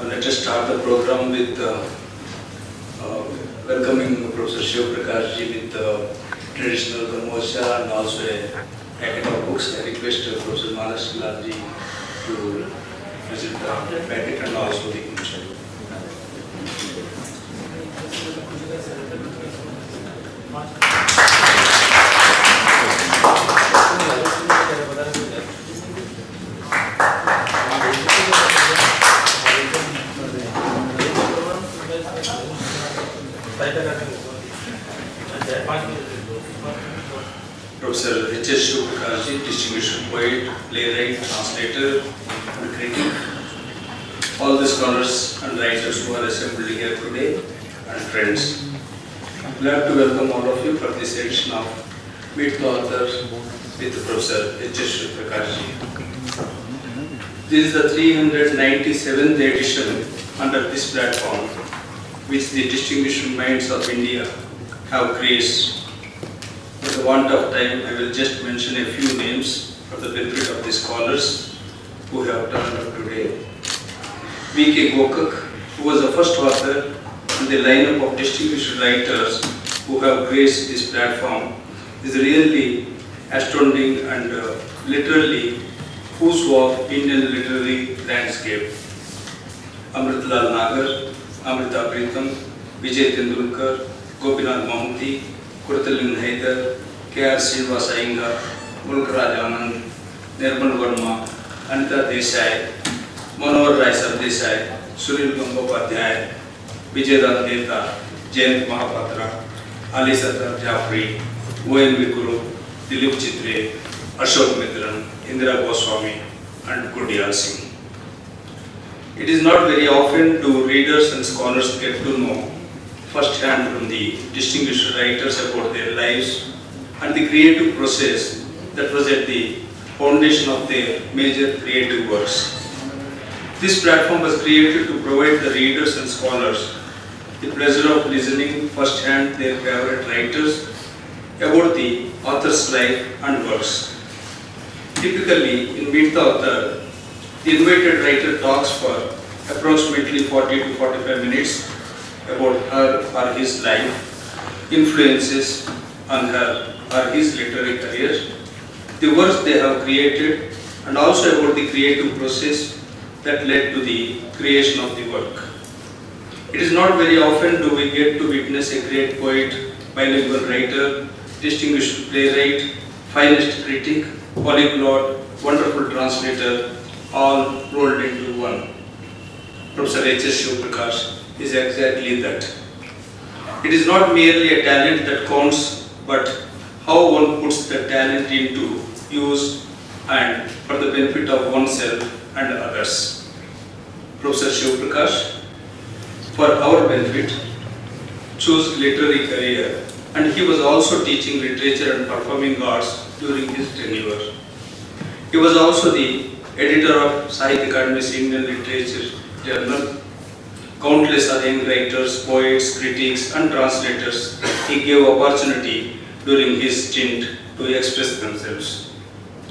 Let us start the program with welcoming Professor Shivaprakash with traditional Brahmosya and also a packet of books. I request Professor Manas Lalji to visit the packet and also the commission. Professor H.S. Shivaprakash, distinguished poet, playwright, translator, and critic. All the scholars and writers who are assembled here today, and friends. I'm glad to welcome all of you for this edition of Meet the Author with Professor H.S. Shivaprakash. This is the 397th edition under this platform, which the distinguished minds of India have graced. For the want of time, I will just mention a few names for the benefit of the scholars who have turned up today. V.K. Gokak, who was the first author in the lineup of distinguished writers who have graced this platform, is really astounding and literally who's of Indian literary landscape. Amritlal Nagar, Amrita Pritam, Vijay Tendulkar, Gopinath Mamuti, Kurtalin Haidar, K.R. Srinivasa Iyengar, Mulkaraj Anand, Nirmal Verma, Anita Desai, Manohar Rai Sardesai, Sunil Gangopadhyay, Vijaydan Deta, Jayant Mahapatra, Ali Sattar Jafri, O.N.V. Guru, Dilip Chitre, Ashok Mitran, Indira Goswami, and Gurdial Singh. It is not very often do readers and scholars get to know first-hand from the distinguished writers about their lives and the creative process that was at the foundation of their major creative works. This platform was created to provide the readers and scholars the pleasure of listening first-hand their favorite writers about the author's life and works. Typically, in Meet the Author, the invited writer talks for approximately 40 to 45 minutes about her or his life, influences on her or his literary career, the works they have created, and also about the creative process that led to the creation of the work. It is not very often do we get to witness a great poet, bilingual writer, distinguished playwright, finest critic, polyglot, wonderful translator, all rolled into one. Professor H.S. Shivaprakash is exactly that. It is not merely a talent that counts, but how one puts the talent into use and for the benefit of oneself and others. Professor Shivaprakash, for our benefit, chose literary career, and he was also teaching literature and performing arts during his tenure. He was also the editor of Sahitya Akademi's Indian Literature Journal. Countless other young writers, poets, critics, and translators he gave opportunity during his stint to express themselves.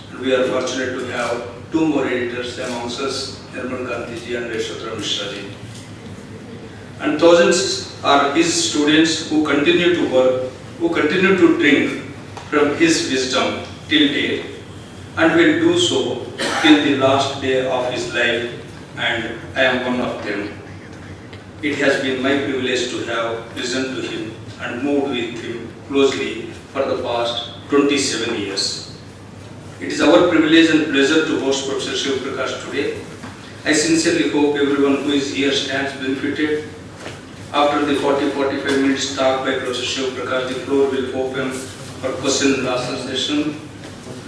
And we are fortunate to have two more editors amongst us, Nirmal Gandhiji and Yashodhara Mishraji. And thousands are his students who continue to work, who continue to drink from his wisdom till date, and will do so till the last day of his life, and I am one of them. It has been my privilege to have listened to him and moved with him closely for the past 27 years. It is our privilege and pleasure to host Professor Shivaprakash today. I sincerely hope everyone who is here stands benefited. After the 40-45 minutes talk by Professor Shivaprakash, the floor will open for question and answer session.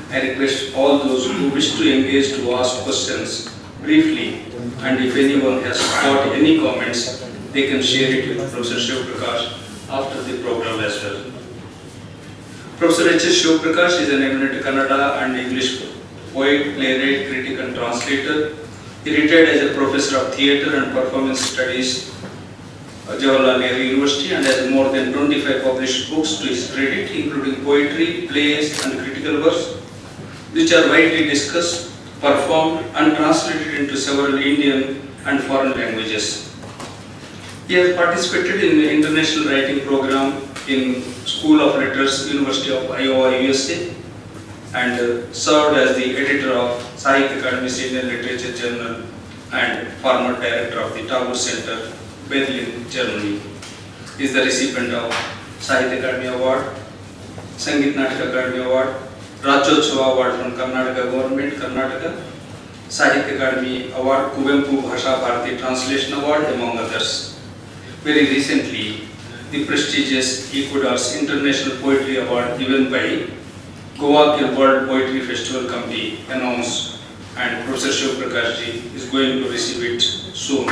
I request all those who wish to engage to ask questions briefly, and if anyone has got any comments, they can share it with Professor Shivaprakash after the program as well. Professor H.S. Shivaprakash is an eminent Kannada and English poet, playwright, critic, and translator. He retired as a professor of theatre and performance studies at Jawaharlal Nehru University and has more than 25 published books to his credit, including poetry, plays, and critical works, which are widely discussed, performed, and translated into several Indian and foreign languages. He has participated in the international writing program in School of Letters, University of Iowa, USA, and served as the editor of Sahitya Akademi Senior Literature Journal and former director of the Tagore Center, Berlin, Germany. He is the recipient of Sahitya Akademi Award, Sangeet Natak Akademi Award, Rajyotsava Award from Karnataka Government, Karnataka, Sahitya Akademi Award, Kuvempu Bhasha Bharati Translation Award, among others. Very recently, the prestigious Ecuador's International Poetry Award given by Goa World Poetry Festival Committee announced, and Professor Shivaprakash is going to receive it soon.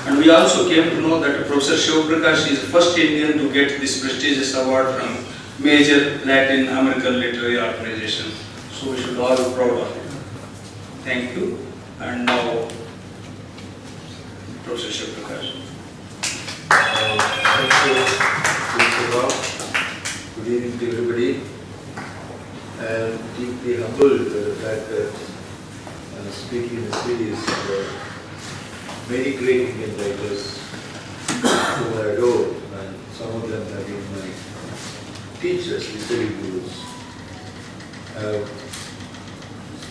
And we also came to know that Professor Shivaprakash is the first Indian to get this prestigious award from major Latin American literary organization. So we should all be proud of it. Thank you. And now, Professor Shivaprakash. Thank you. Good evening to everybody. I am deeply humbled by the fact that I am speaking in a series of many great Indian writers whom I adore, and some of them have been my teachers, literary gurus. I have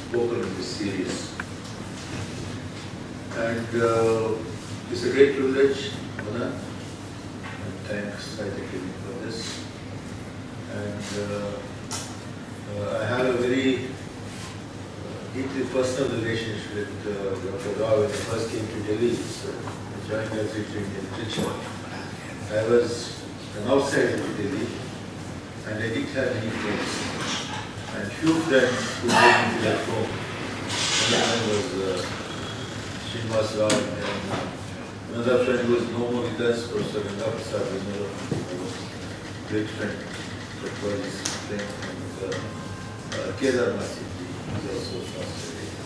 spoken in this series. And it's a great privilege, honor, and thanks Sahitya for this. And I have a very deeply personal relationship with Dr. Rao when I first came to Delhi, so I joined as editor in literature. I was an outsider to Delhi, and I didn't have any friends. And few friends who made me feel at home. One of them was Srinivas Rao, and another friend who was no more with us, Professor Rabindra, great friend. For his friend, and Kedar Masih is also translated.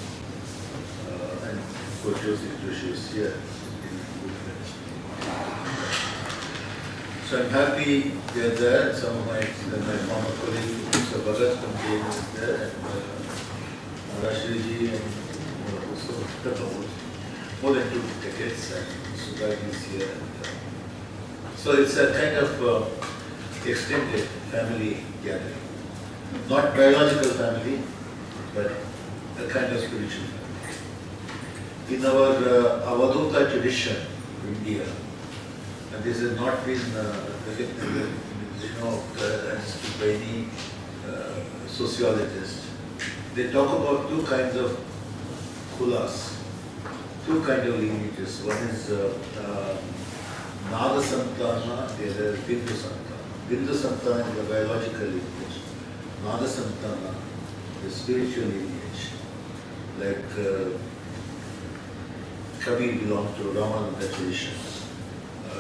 And Kochos Joshi is here. So I'm happy they're there. Some of my former colleagues, Professor Bhavan is there, and Rashidji, and also more than 2 decades, and Sugai is here. So it's a kind of extended family gathering. Not biological family, but a kind of spiritual family. In our Avadhuta tradition in India, and this has not been understood by any sociologist, they talk about 2 kinds of kulas, 2 kinds of lineages. One is Naga Santana, the other is Bindu Santana. Bindu Santana is the biological lineage. Nada Santana, the spiritual lineage. Like Kabir belonged to Ramananda tradition.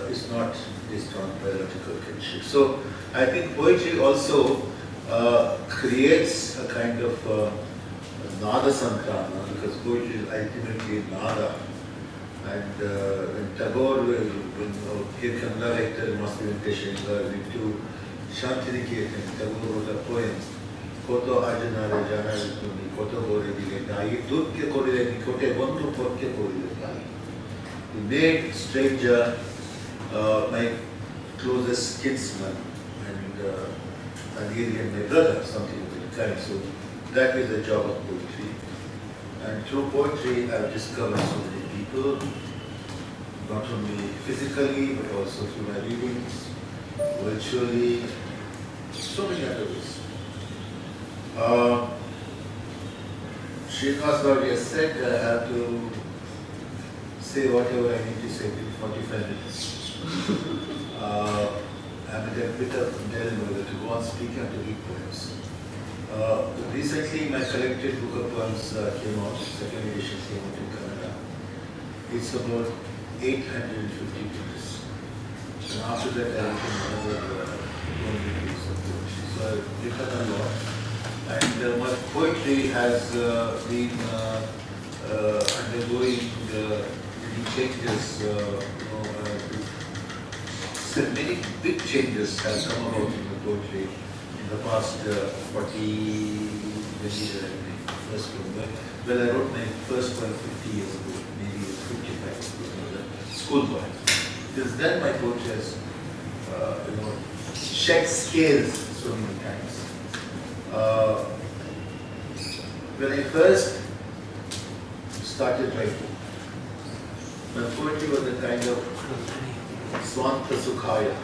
It's not based on biological kinship. So I think poetry also creates a kind of Nada Santana, because poetry is ultimately Nada. And when Tagore, when here Kannada writer Master Venkateswara went to Shantiniketan, Tagore wrote a poem, Koto Ajanare Jana Vituni, Koto Gore Diletai, Dutke Korile, Kote Bondu Porke Korile. He made stranger my closest kinsman, and he became my brother, something of that kind. So that is the job of poetry. And through poetry, I've discovered so many people, not only physically, but also through my readings, virtually, so many others. Srinivas Rao has said I have to say whatever I need to say in 45 minutes. I'm a bit of Delhi to go on speaking to read poems. Recently, my collected book of poems came out, second edition came out in Kannada. It's about 850 pages. And after that, I wrote another 100 books of poetry. So I've written a lot. And my poetry has been undergoing many changes. So many big changes have come about in the poetry in the past 40 years, first poem. Well, I wrote my first poem 50 years ago, maybe 55 years ago, I was a schoolboy. Since then my poetry has, shed scales so many times. When I first started writing, my poetry was a kind of Swanta Sukhaya,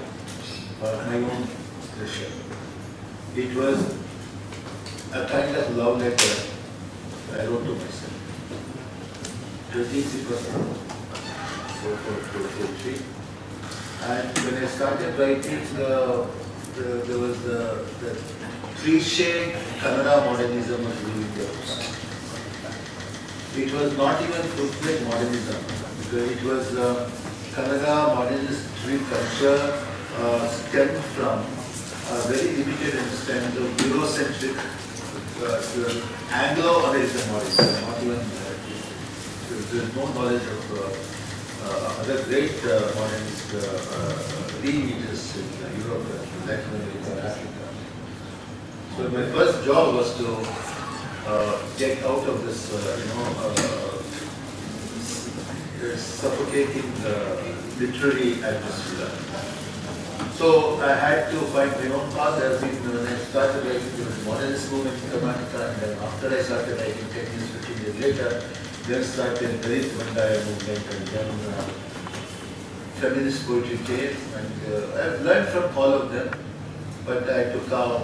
my own pleasure. It was a kind of love letter I wrote to myself. 23% for poetry. And when I started writing, there was the cliche Kannada modernism was really there. It was not even full-fledged modernism, because it was Kannada modernist culture stemmed from a very limited understanding of Eurocentric Anglo-American modernism, not even there is no knowledge of other great modernist leaders in Europe, Latin America, Africa. So my first job was to get out of this, suffocating literary atmosphere. So I had to find my own path. When I started writing, there was modernist movement in Karnataka, and then after I started writing 10 years, 15 years later, then started Dalit Mandaya movement, and then feminist poetry came, and I've learned from all of them, but I took out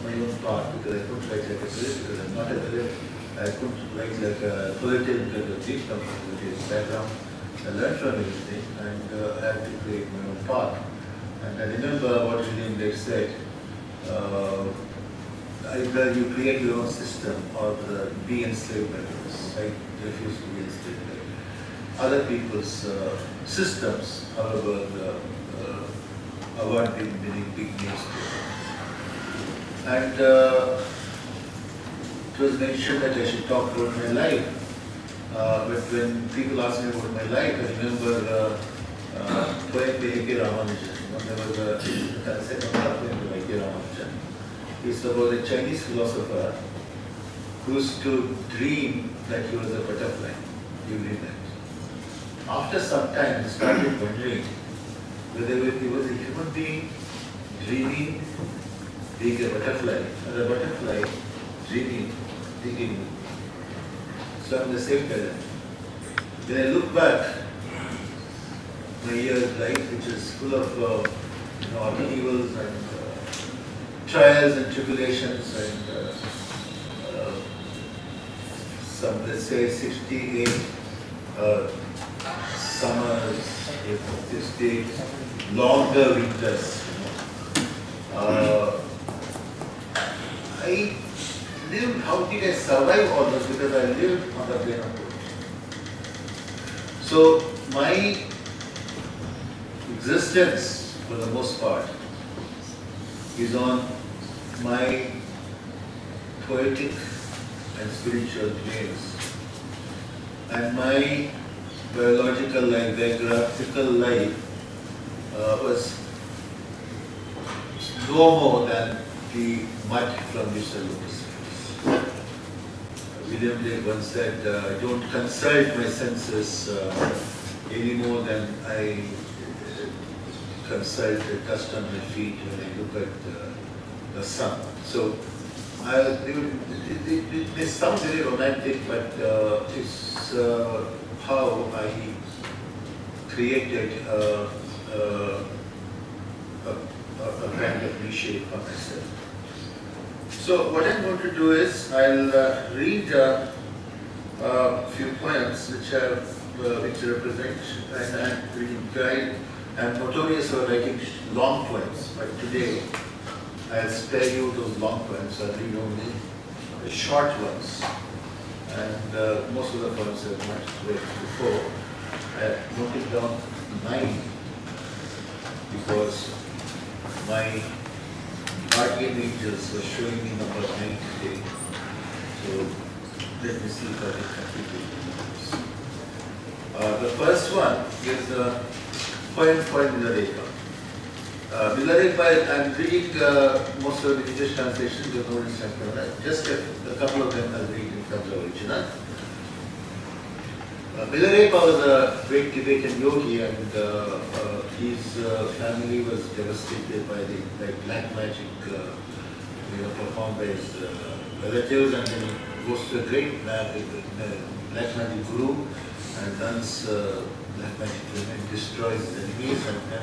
my own path because I couldn't write like a poet, because I'm not a poet. I couldn't write like a poet because of deep composition background. I learned from everything, and I had to create my own path. And I remember what William Blake said, either you create your own system or be enslaved by others. I refuse to be enslaved by other people's systems, however, award being big names to it. And it was mentioned that I should talk about my life. But when people ask me about my life, I remember poet A.K. Ramanujan. There was a second poem by A.K. Ramanujan. It's about a Chinese philosopher who used to dream that he was a butterfly every night. After some time, he started wondering whether he was a human being dreaming being a butterfly, or a butterfly dreaming being. So I'm the same person. When I look back, my year's life, which is full of upheavals and trials and tribulations and some, let's say, 68 summers, 60 longer winters. I lived, how did I survive all this? Because I lived on the plane of poetry. So my existence, for the most part, is on my poetic and spiritual dreams. And my biological life, biographical life was no more than the mud from which the lotus flows. William Blake once said, I don't consult my senses any more than I consult the dust on my feet when I look at the sun. So it may sound very romantic, but it's how I created a kind of niche for myself. So what I'm going to do is I'll read a few poems which represent, and I'm reading guide. I'm notorious for writing long poems, but today I'll spare you those long poems. I'll read only the short ones. And most of the poems I've not read before. I noted down 9 because my guardian angels were showing me number 9 today. So let me see if I can complete it. The first one is a poem called Niladeka. Villarepa, I'm reading most of the English translations, you know, just a couple of them I'll read in terms of original. Villarepa was a great Tibetan yogi, and his family was devastated by the black magic performed by his relatives, and then he goes to a great black magic guru and runs black magic and destroys his enemies, and then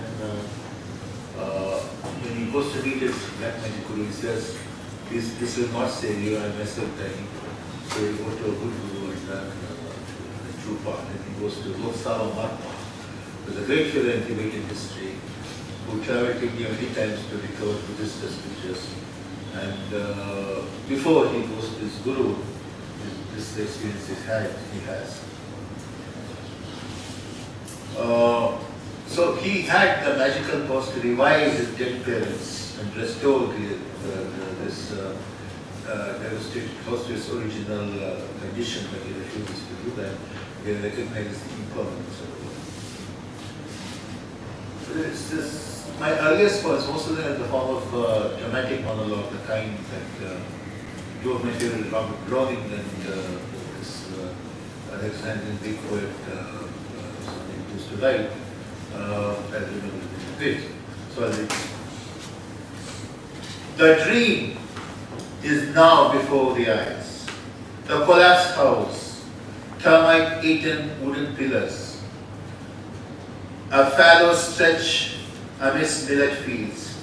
when he goes to meet his black magic guru, he says, this will not save you, I messed up dying. So he goes to a good guru and the true path, and he goes to Loksava Marma, who is a great figure in Tibetan history, who traveled to India many times to recover Buddhist scriptures. And before he goes to his guru, this experience he has. So he had the magical powers to revive his dead parents and restore this devastated house to its original condition, but he refuses to do that. He recognizes the impermanence of the world. My earliest poems, most of them in the form of dramatic monologue, the kind that two of my favorite, Robert Browning and this Alexandrian Greek poet, something used to write. I remember it a bit. So I'll read. The dream is now before the eyes. The collapsed house, termite-eaten wooden pillars, a fallow stretch amidst millet fields,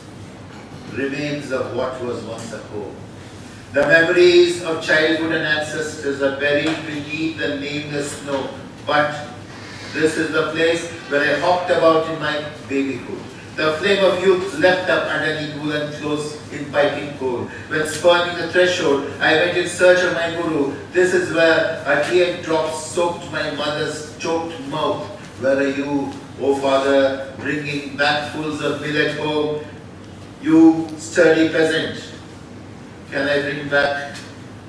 remains of what was once a home. The memories of childhood and ancestors are buried beneath the nameless snow, but this is the place where I hopped about in my babyhood. The flame of youth leapt up underneath woolen clothes in piping cold. When spurning the threshold, I went in search of my guru. This is where a tear drop soaked my mother's choked mouth. Where are you, O Father, bringing bagfuls of millet home? You sturdy peasant, can I bring back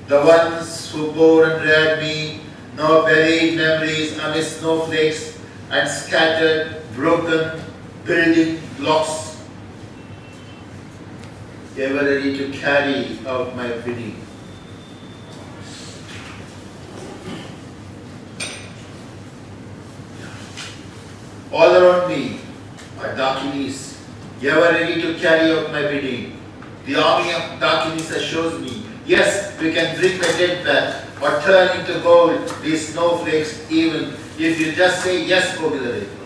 the ones who bore and reared me? Now buried memories amidst snowflakes and scattered, broken building blocks, ever ready to carry out my bidding. All around me are Dakinis, ever ready to carry out my bidding. The army of Dakinis assures me, yes, we can bring the dead back or turn into gold these snowflakes, even if you just say yes, O Villarepa.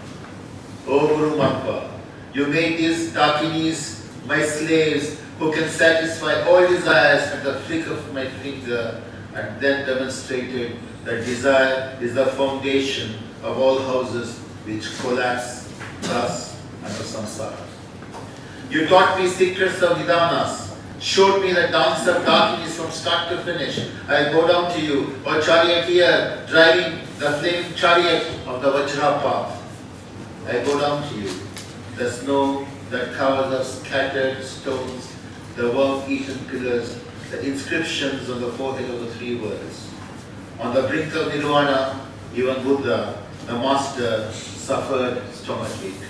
O Guru Mappa, you made these Dakinis my slaves who can satisfy all desires at the flick of my finger, and then demonstrated that desire is the foundation of all houses which collapse thus under samsara. You taught me secrets of Nidanas, showed me the dance of Dakinis from start to finish. I go down to you, O charioteer, driving the flaming chariot of the Vajra path. I go down to you, the snow that covers the scattered stones, the worm-eaten pillars, the inscriptions on the forehead of the three worlds. On the brink of Nirvana, even Buddha, the master, suffered stomachache.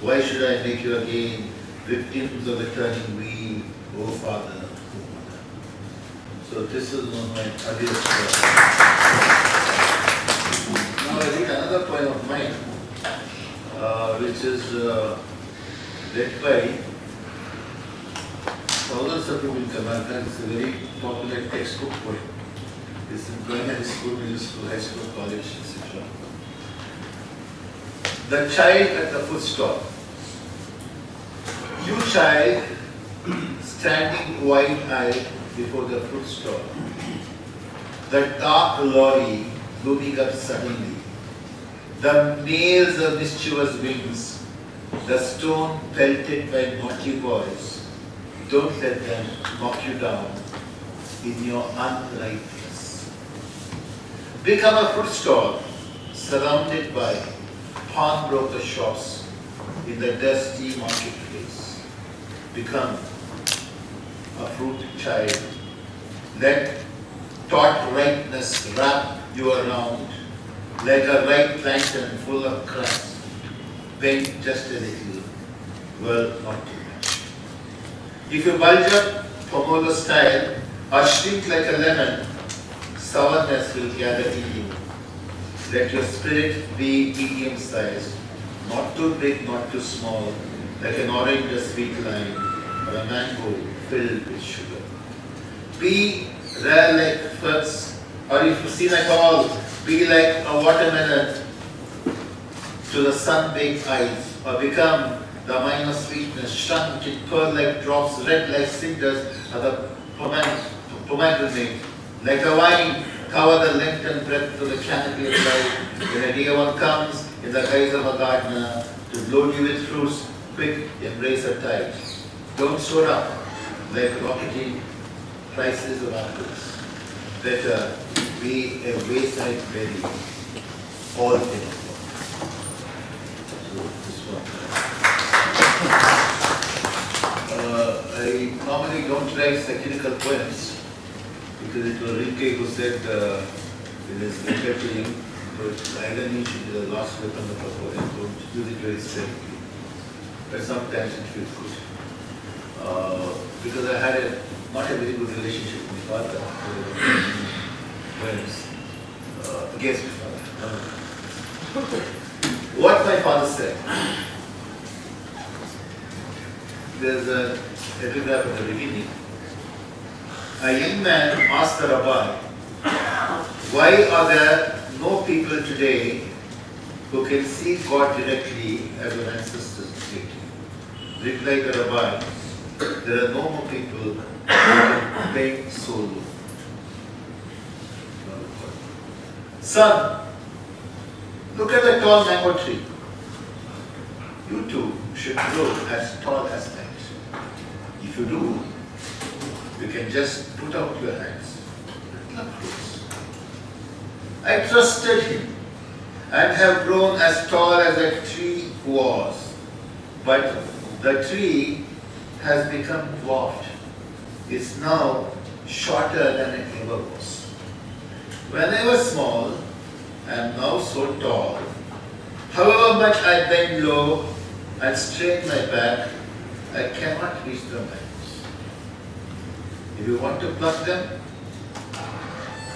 Why should I make you again victims of the turning wheel, O Father, O Mother? So this is one of my earliest poems. Now I read another poem of mine, which is read by thousands of people in Kannada. It's a very popular textbook poem. It's in primary school, middle school, high school, college, etc. The child at the food stall. You child, standing wide-eyed before the fruit stall. The dark lorry looming up suddenly. The nails of mischievous wings. The stone pelted by naughty boys. Don't let them knock you down in your uprightness. Become a fruit stall surrounded by pawnbroker shops in the dusty marketplace. Become a fruit child. Let taught rightness wrap you around like a ripe lantern full of cracks. Bend just a little, well not too If you bulge up pomelo style or shrink like a lemon, sourness will gather in you. Let your spirit be medium sized, not too big, not too small, like an orange or sweet lime or a mango filled with sugar. Be rare like fruits, or if you see like all, be like a watermelon to the sun-baked eyes, or become the minor sweetness, shrunk in pearl like drops, red like cinders, or the pomegranate, like the wine, cover the length and breadth of the canopy of life. When a dear one comes in the guise of a gardener to load you with fruits, quick embrace her tight. Don't soar up like rocketing prices of apples. Better be a wayside berry, all things. So this one. I normally don't write satirical poems because it was Rilke who said it is related to him, but irony should be the last weapon of a poem. Don't use it very sparingly. But sometimes it feels good. Because I had not a very good relationship with my father. Poems against my father. What my father said. There's a epigraph at the beginning. A young man asked the rabbi, why are there no people today who can see God directly as our ancestors did? Replied the rabbi, there are no more people who can paint so low. Son, look at the tall mango tree. You too should grow as tall as that. If you do, you can just put out your hands and pluck fruits. I trusted him and have grown as tall as that tree was, but the tree has become dwarfed. It's now shorter than it ever was. When I was small, I am now so tall. However much I bend low and strain my back, I cannot reach the banks. If you want to pluck them,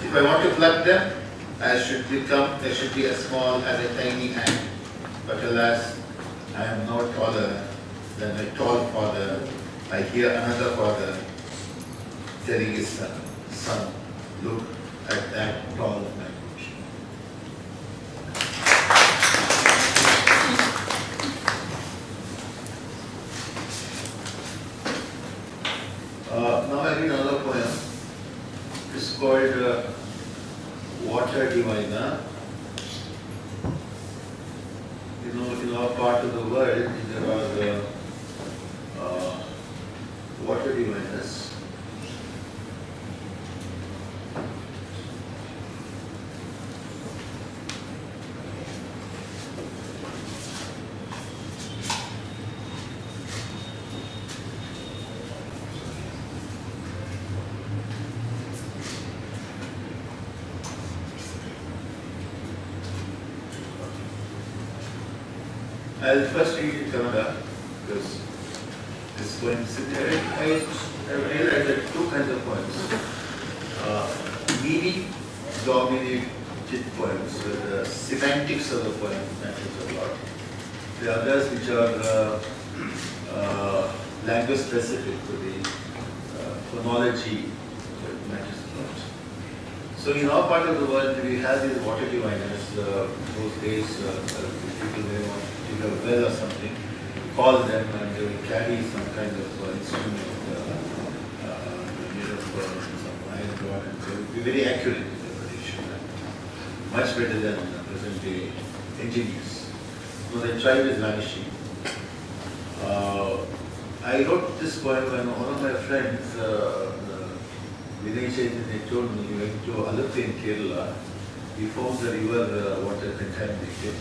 if I want to pluck them, I should be as small as a tiny ant. But alas, I am no taller than my tall father. I hear another father telling his son, look at that tall man. Now I read another poem. It's called Water Divina. You know, in our part of the world, there are water diviners. I'll first read in Kannada because this poem is I realized that two kinds of poems. Meaning dominated poems, where the semantics of the poem matters a lot. The others which are language specific, with the phonology matters a lot. So in our part of the world we have these water diviners. Those days people may want to dig a well or something, call them and they will carry some kind of instrument made of some iron rod, and they will be very accurate in their prediction, much better than present day engineers. So the tribe is vanishing. I wrote this poem when one of my friends, Vinay Chaitanya, told me he went to Alappuzha in Kerala. He found the river water contaminated.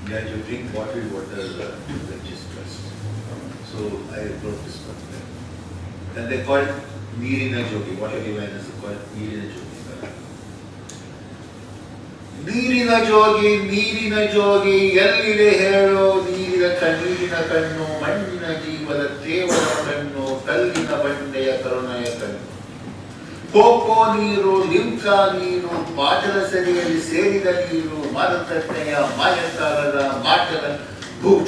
He had to drink bottled water to quench his thirst. So I wrote this poem there. And they call it Neerina Jogi. Water diviners are called Neerina Jogi. Neerina Jogi, Yallide Hero, Neerina Kannina Kanno, Mandina Jeevada Devada Kanno, Kallina cocoa ನೀರು, ಲಿಮ್ಕಾ ನೀರು, bottle ಸರಿಯಲ್ಲಿ ಸೇರಿದ ನೀರು, ಮಾರುಕಟ್ಟೆಯ ಮಾಯಕಾಲದ ಮಾಟಲ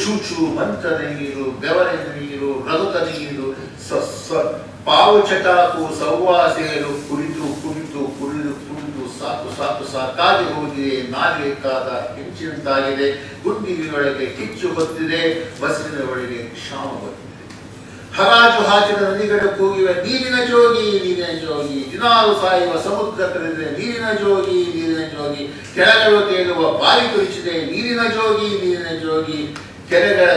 ಚೂಚು ಮಂತ್ರದ ನೀರು, ಬೆವರಿನ ನೀರು, ರಘುತ ನೀರು, ಪಾವು ಚಟಾಕು ಸವ್ವಾಸೆಯರು ಕುಡಿದು ಕುಡಿದು ಕುಡಿದು ಕುಡಿದು ಸಾಕು ಸಾಕು ಸಾಕಾಗಿ ಹೋಗಿದೆ. ನಾಲಿಕಾದ ಕಿಂಚಿನಂತಾಗಿದೆ. ಗುಂಡಿಗೆಯೊಳಗೆ ಕಿಚ್ಚು ಹೊತ್ತಿದೆ. ಬಸ್ಸಿನ ಒಳಗೆ ಕ್ಷಾಮ ಹೊತ್ತಿದೆ. ಹರಾಜು ಹಾಕಿದ ನದಿಗಳ ಕೂಗಿವೆ ನೀರಿನ ಜೋಗಿ, ನೀರಿನ ಜೋಗಿ. ದಿನಾಲು ಸಾಯುವ ಸಮುದ್ರ ಕರೆದಿದೆ ನೀರಿನ ಜೋಗಿ, ನೀರಿನ ಜೋಗಿ. ಕೆಳಗಳು ತೇಲುವ ಬಾವಿ ತುರಿಚಿದೆ ನೀರಿನ ಜೋಗಿ, ನೀರಿನ ಜೋಗಿ. ಕೆರೆಗಳ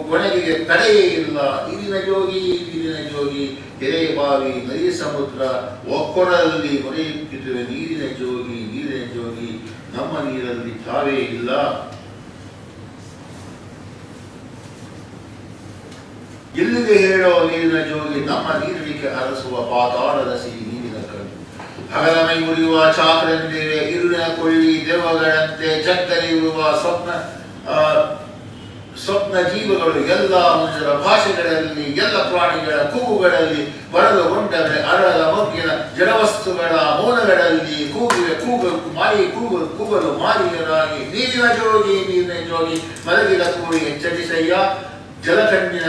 ಕೊನೆಗೆ ಕಡೆಯೇ ಇಲ್ಲ ನೀರಿನ ಜೋಗಿ, ನೀರಿನ ಜೋಗಿ. ಕೆರೆ ಬಾವಿ ನದಿ ಸಮುದ್ರ ಒಕ್ಕೊಡಲ್ಲಿ ಹೊರೆಯುತ್ತಿವೆ ನೀರಿನ ಜೋಗಿ, ನೀರಿನ ಜೋಗಿ. ನಮ್ಮ ನೀರಲ್ಲಿ ತಾವೇ ಇಲ್ಲ. ಎಲ್ಲಿಗೆ ಹೇಳೋ ನೀರಿನ ಜೋಗಿ, ನಮ್ಮ ನೀರಿನಿಗೆ ಅರಸುವ ಪಾತಾಳದ ಸಿಹಿ ನೀರಿನ ಕಣ್ಣು. ಹಗಲ ಮೈ ಮುರಿಯುವ ಚಾಕರಂದಿವೆ ಇರುಳಿನ ಕೊಳ್ಳಿ ದೆವ್ವಗಳಂತೆ ಜಗ್ಗರಿಯುವ ಸ್ವಪ್ನ ಜೀವಗಳು ಎಲ್ಲ ಮನುಷ್ಯರ ಭಾಷೆಗಳಲ್ಲಿ, ಎಲ್ಲ ಪ್ರಾಣಿಗಳ ಕೂಗುಗಳಲ್ಲಿ, ಬಡದ ಗೊಂಡಗಳ ಅರಳ ಮೊಗ್ಗಿನ ಜಡವಸ್ತುಗಳ ಮೌನಗಳಲ್ಲಿ ಕೂಗಿವೆ ಕೂಗಲು ಮಾರಿಯರಾಗಿ ನೀರಿನ ಜೋಗಿ, ನೀರಿನ ಜೋಗಿ. ಮಲಗಿದ ಕೂಡಿ ಎಚ್ಚರಿಸಯ್ಯ, ಜಲಕಣ್ಣಿನ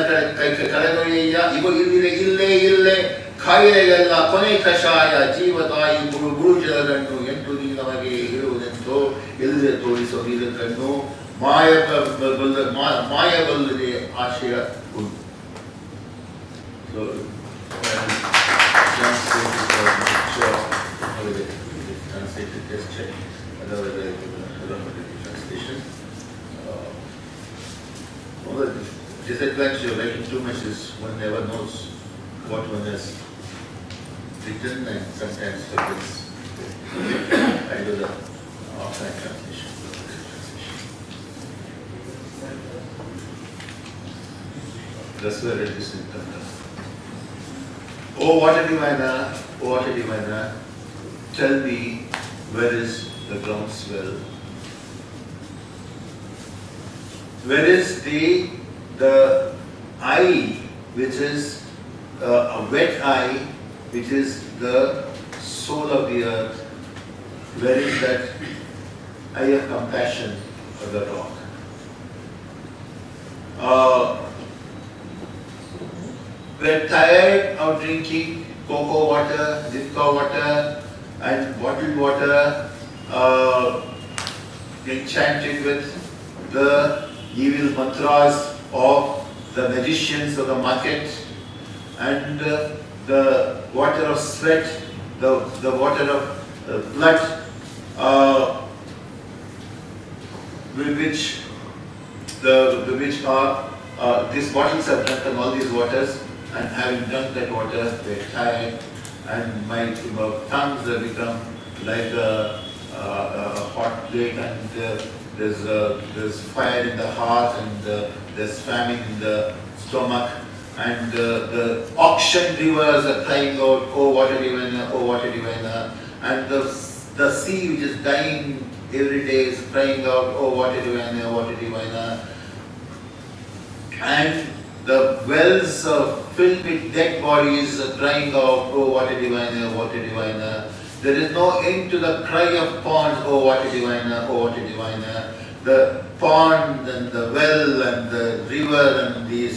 ಕಳೆದೊಯ್ಯ. ಇವು ಇಲ್ಲಿದೆ ಇಲ್ಲೇ ಇಲ್ಲೇ ಕಾಯಿಲೆಗೆಲ್ಲ ಕೊನೆ ಕಷಾಯ. ಜೀವತಾಯಿ ಗುರು ಜಲಗಣ್ಣು ಎಂಟು ನೀ ನಮಗೆ ಇರುವುದೆಂತೋ ಎಲ್ಲಿದೆ ತೋರಿಸೋ ನೀರ ಕಣ್ಣು. ಮಾಯಬಲ್ಲದೆ ಆಶಯ ಉಂಟು. Disadvantage of writing too much is one never knows what one has written and sometimes forgets. I do the offline translation. That's where it is in Kannada. Oh, what a diviner, oh, what a diviner, tell me where is the groundswell? Where is the eye, which is a wet eye, which is the soul of the earth? Where is that eye of compassion for the rock? We're tired of drinking cocoa water, Limca water, and bottled water, enchanted with the evil mantras of the magicians of the market, and the water of sweat, the water of blood, which are these bottles have drunk all these waters, and having drunk that water, they're tired, and my tongues have become like a hot plate, and there's fire in the heart, and there's famine in the stomach, and the auction rivers are crying out, oh water diviner, oh water diviner, and the sea which is dying every day is crying out, oh water diviner, water diviner, and the wells filled with dead bodies are crying out, oh water diviner, water diviner. There is no end to the cry of ponds, oh water diviner, oh water diviner. The pond and the well and the river and this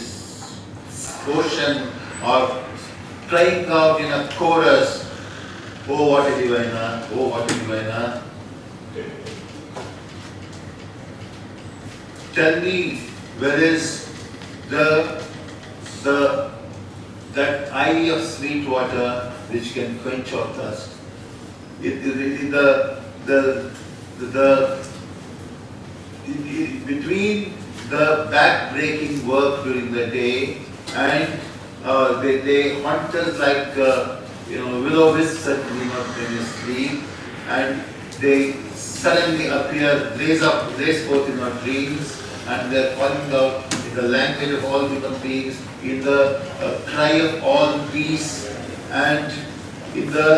ocean are crying out in a chorus, oh water diviner, oh water diviner. Tell me, where is that eye of sweet water which can quench our thirst? Between the back-breaking work during the day and they hunt us like will-o-wisps when we sleep, and they suddenly appear, blaze forth in our dreams, and they're calling out in the language of all human beings, in the cry of all beasts, and in the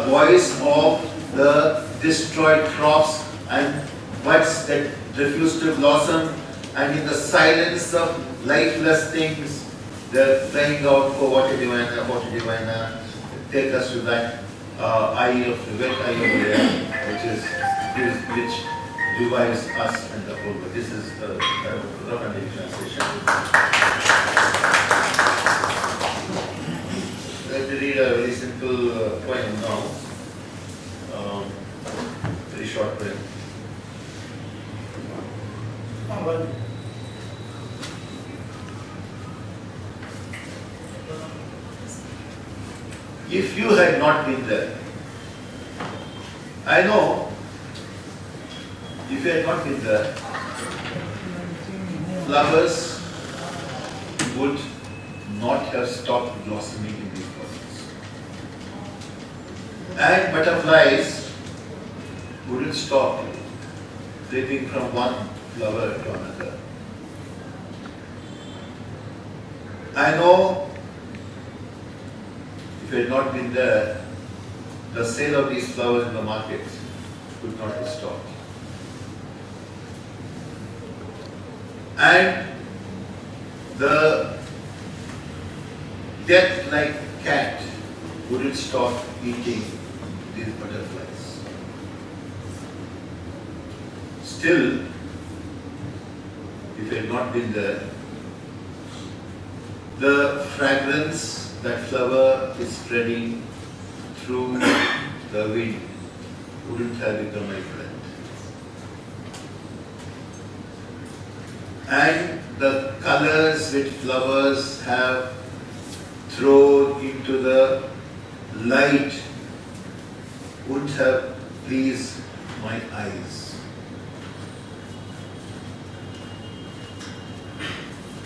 voice of the destroyed crops and buds that refuse to blossom, and in the silence of lifeless things, they're crying out, oh water diviner, take us to that eye of wet eye over there, which revives us and the whole world. This is the rough and translation. Let me read a very simple poem now. Very short poem. If you had not been there, I know, if you had not been there, flowers would not have stopped blossoming in these gardens. And butterflies wouldn't stop flitting from one flower to another. I know, if you had not been there, the sale of these flowers in the market could not have stopped. And the death-like cat wouldn't stop eating these butterflies. Still, if you had not been there, the fragrance that flower is spreading through the wind wouldn't have become my friend. And the colors which flowers have thrown into the light wouldn't have pleased my eyes.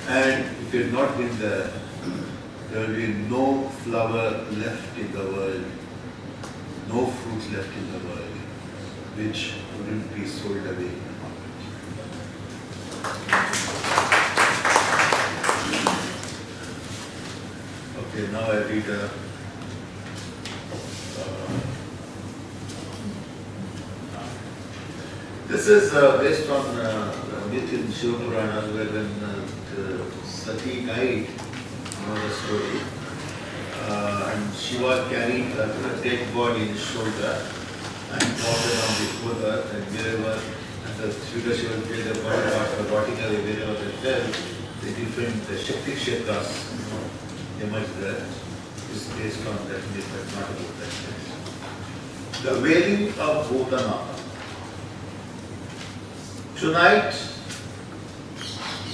And if you had not been there, there will be no flower left in the world, no fruits left in the world, which wouldn't be sold away in the market. Okay, now I read this is based on myth in Shivaprakash, where when Sati died, you know the story, and Shiva carried a dead body in his shoulder and walked around before her, and wherever, and the Shiva made the body after rotting away, wherever they fell, the different Shakti Kshetras emerged there. It's based on that myth, but not about that myth. The wailing of Bhutanatha. Tonight,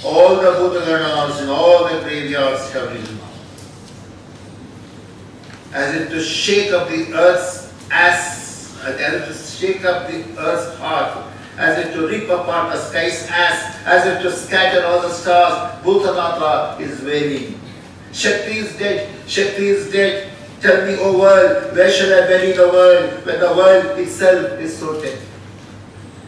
all the Bhutaganas in all the graveyards have risen up, as if to shake up the earth's ass, as if to shake up the earth's heart, as if to rip apart the sky's ass, as if to scatter all the stars. Bhutanatha is wailing. Shakti is dead. Shakti is dead. Tell me, O world, where shall I bury the world when the world itself is so dead?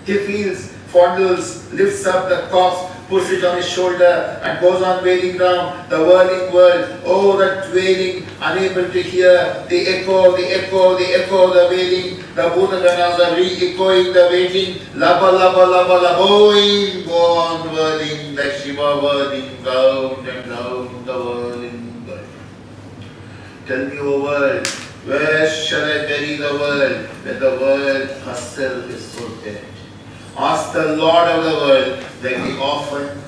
He feels, fondles, lifts up the corpse, puts it on his shoulder, and goes on wailing down the whirling world. Oh, that wailing, unable to hear the echo, the echo, the echo, the wailing. The Bhutaganas are re-echoing the wailing. Laba, laba, laba, laboing, go on whirling, like Shiva whirling, round and round the whirling world. Tell me, O world, where shall I bury the world when the world herself is so dead? Ask the Lord of the world, like the orphan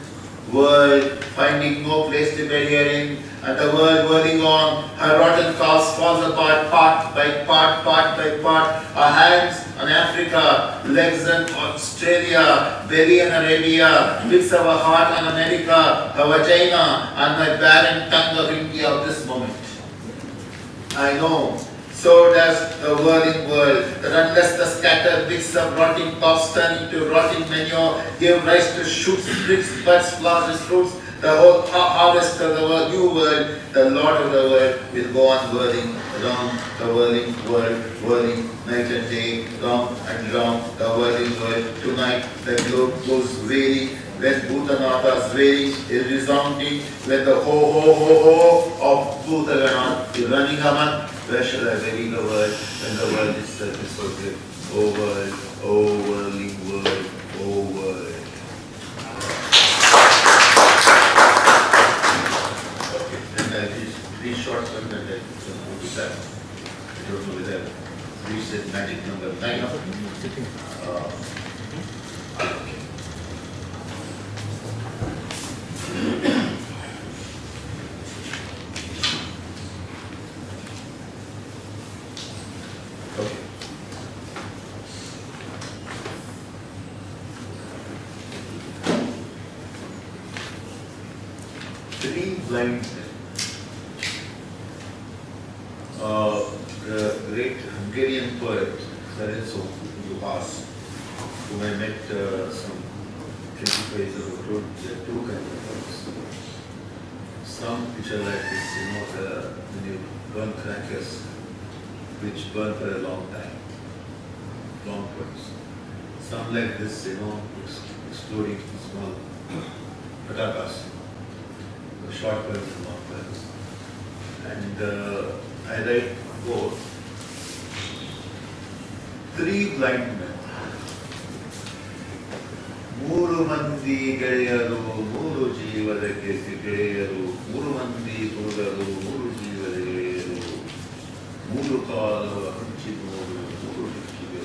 world, finding no place to bury her in, and the world whirling on, her rotten cast falls apart, part by part, part by part. Her hands on Africa, legs on Australia, belly on Arabia, bits of her heart on America, her vagina and my barren tongue of India of this moment. I know. So does the whirling world, that unless the scattered bits of rotting tops turn into rotting manure, give rise to shoots, sprigs, buds, flowers, and fruits, the whole harvest of the new world, the Lord of the world, will go on whirling around the whirling world, whirling night and day, round and round the whirling world. Tonight the globe goes wailing, when Bhutanatha's wailing is resounding, when the ho of Bhutagana is running amok. Where shall I bury the world when the world itself is so great? O world, O whirling world, O world. Okay, and these short ones and I go to that. I don't know whether three blind men. The great Hungarian poet, Lorenzo Luhas, whom I met some 25 years ago, wrote two kinds of poems. Some which are like this, when you burn crackers, which burn for a long time, long poems. Some like this, exploding small patakas, short poems and long poems. And I write both. Three blind men. ಮೂರು ಮಂದಿ ಗೆಳೆಯರು ಮೂರು ಜೀವದ ಗೆಳೆಯರು ಮೂರು ಮಂದಿ ಹುಡುಗರು ಮೂರು ಜೀವದ ಗೆಳೆಯರು ಮೂರು ಕಾಲ ಹಂಚಿ ನೋಡು ಮೂರು ದಿಕ್ಕಿಗೆ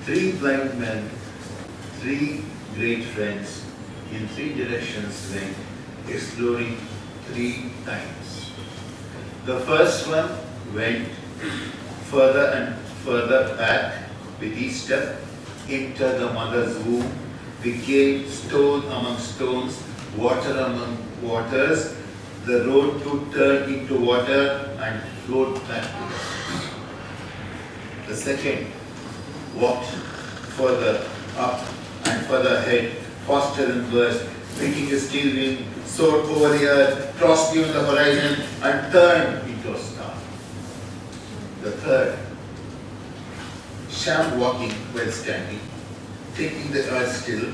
Three blind men, three great friends in three directions went, exploring three times. The first one went further and further back with each step into the mother's womb, became stone among stones, water among waters, the road to turn into water and float back to us. The second walked further up and further ahead, faster and worse, making a steel wind, soared over the earth, crossed beyond the horizon and turned into a star. The third, sham walking while standing, taking the earth still,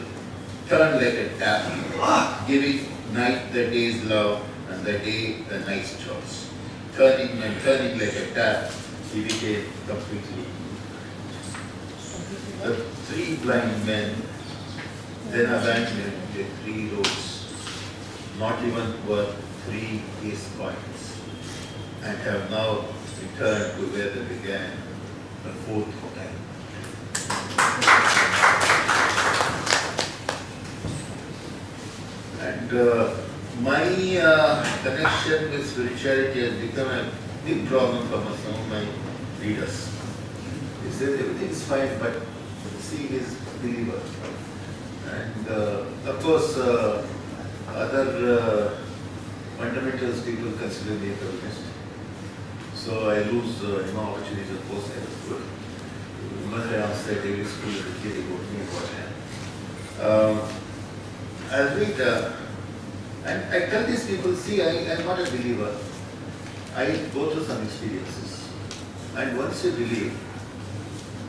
turned like a tap, giving night the day's love and the day the night's choice. Turning and turning like a tap, he became completely. The three blind men then abandoned their three roads, not even worth 3 ace coins, and have now returned to where they began the fourth time. And my connection with spirituality has become a big problem for some of my readers. They say everything is fine, but see his believer. And of course, other fundamentals people consider me a communist. So I lose opportunities of course I was good. Once I answered every school as a kid about me what I am. I'll read, and I tell these people, see, I am not a believer. I go through some experiences. And once you believe,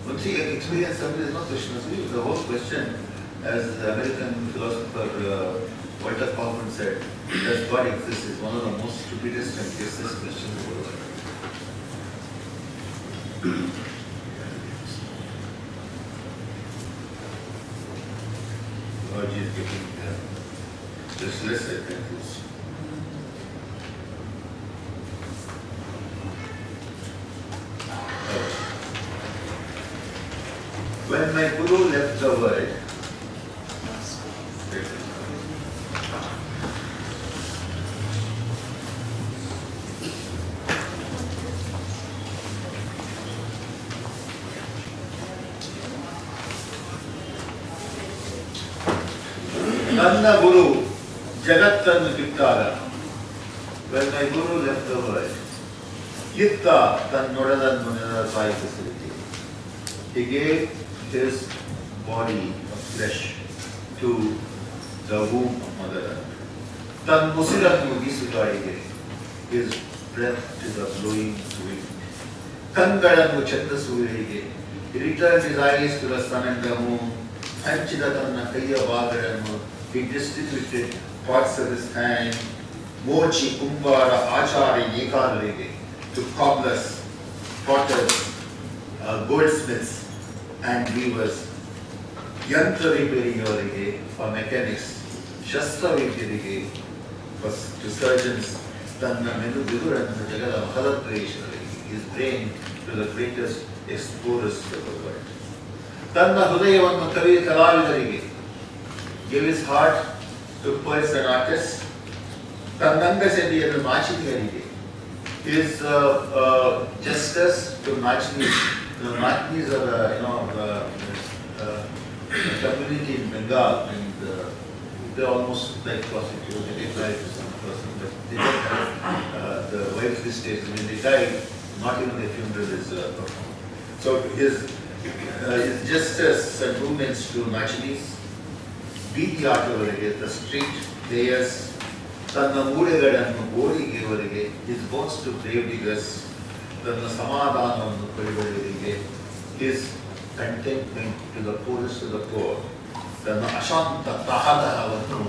once you experience something, there is no question of belief. The whole question, as the American philosopher Walter Kaufman said, does God exist, is one of the most stupidest and baseless questions of the world. God is getting restless, I think. When my Guru left the world, ನನ್ನ ಗುರು ಜಗತ್ತನ್ನು ಬಿಟ್ಟಾಗ, when my Guru left the world, ಇತ್ತ ತನ್ನೊಡಲನ್ನು ಸಾಯಿಸುತ್ತಿದ್ದೆ. He gave his body of flesh to the womb of mother earth. ತನ್ನ ಉಸಿರನ್ನು ಬೀಸುಗಾಳಿಗೆ, his breath to the blowing wind. ಕಣ್ಗಳನ್ನು Chandra ಸೂರ್ಯರಿಗೆ, he returned his eyes to the sun and the moon. ಹಂಚಿದ ತನ್ನ ಕೈಯ ಭಾಗಗಳನ್ನು, he distributed parts of his hand. Mochi ಕುಂಬಾರ ಆಚಾರ್ಯ ನೇಕಾರರಿಗೆ, to cobblers, potters, goldsmiths and weavers. ಯಂತ್ರ ರಿಪೇರಿಯವರಿಗೆ, for mechanics, ಶಸ್ತ್ರವೈದ್ಯರಿಗೆ, to surgeons. ತನ್ನ ಮೆದುಳನ್ನು ಜಗದ ಮಹದತ್ರೇಶ್ವರಿಗೆ, his brain to the greatest explorers of the world. ತನ್ನ ಹೃದಯವನ್ನು ಕಲಾವಿದರಿಗೆ, gave his heart to poets and artists. ತನ್ನಂಗಸೆದೆಯನ್ನು ನಾಚಿಕೆಯರಿಗೆ, his justice to Nachnis. The Nachnis are community in Bengal, and they're almost like prostitutes. They get married to some person, but they don't have the wife estate. When they die, not even their funeral is performed. So his justice and movements to Machinis, ಬೀದಿ ಆಟವರೆಗೆ, the street players, ತನ್ನ ಮೂಳೆಗಳನ್ನು ಗೋಳಿಗೆಯವರೆಗೆ, his bones to grave diggers, ತನ್ನ ಸಮಾಧಾನವನ್ನು ಪಡೆಯುವವರಿಗೆ, his contentment to the poorest of the poor, ತನ್ನ ಅಶಾಂತ ತಹದಹವನ್ನು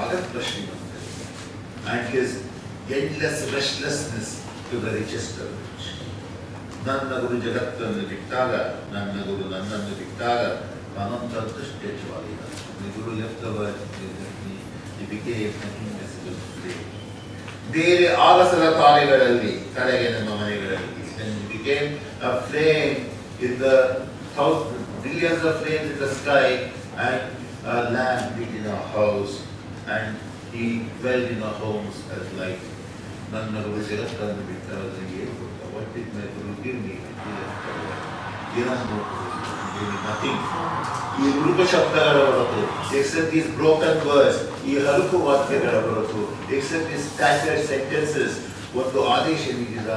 ಆಗತ್ತ ಶ್ರೀಮಂತರಿಗೆ, and his endless restlessness to the richest of the rich. ನನ್ನ ಗುರು ಜಗತ್ತನ್ನು ಬಿಟ್ಟಾಗ, ನನ್ನ ಗುರು ನನ್ನನ್ನು ಬಿಟ್ಟಾಗ ಅನಂತದ್ದು ಸ್ಟೇಜುವಾಗಿಲ್ಲ. The Guru left the world, he became an invisible flame. ಬೇರೆ ಆಗಸದ ತಾರೆಗಳಲ್ಲಿ, ಕಡೆಗಿನ ಮನೆಗಳಲ್ಲಿ, then he became a flame in the billions of flames in the sky, and a lamp lit in our house, and he dwelled in our homes as light. ನನ್ನ ಗುರು ಜಗತ್ತನ್ನು ಬಿಟ್ಟವರಿಗೆ what did my Guru give me? He left the world. Gave me nothing. ಈ ರೂಪ ಶಬ್ದಗಳ ಹೊರತು, except these broken words, ಈ ಹಲುಕು ವಾಕ್ಯಗಳ ಹೊರತು, except these scattered sentences, ಒಂದು ಆದೇಶ ನೀಡಿದ,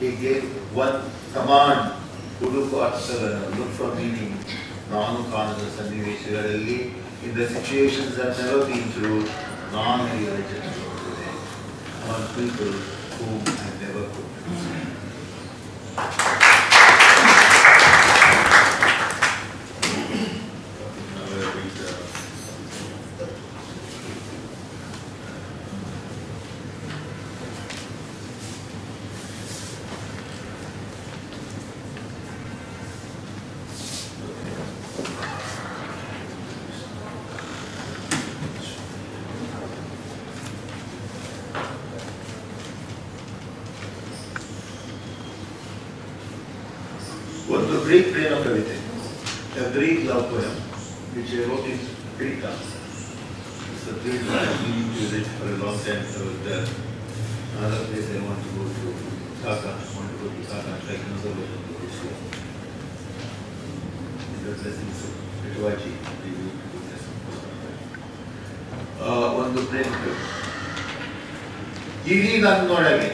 he gave one command, ಹುಡುಕು ಅರ್ಥಗಳನ್ನು, look for meaning. ನಾನು ಕಾಣದ ಸನ್ನಿವೇಶಗಳಲ್ಲಿ, in the situations I've never been through, ನಾನು realized on people whom I never could. ಒಂದು Greek ಪ್ರೇಮ ಕವಿತೆ, a Greek love poem, which I wrote in Greek. It's a Greek I have been to it for a long time. I was there. Another place I want to go to, Dhaka. I want to go to Dhaka and try conservation to this year. The blessings of Ritwaji, we will do this. ಒಂದು ಪ್ರೇಮ ಕವಿತೆ. ಇಡೀ ನನ್ನೊಳಗೆ,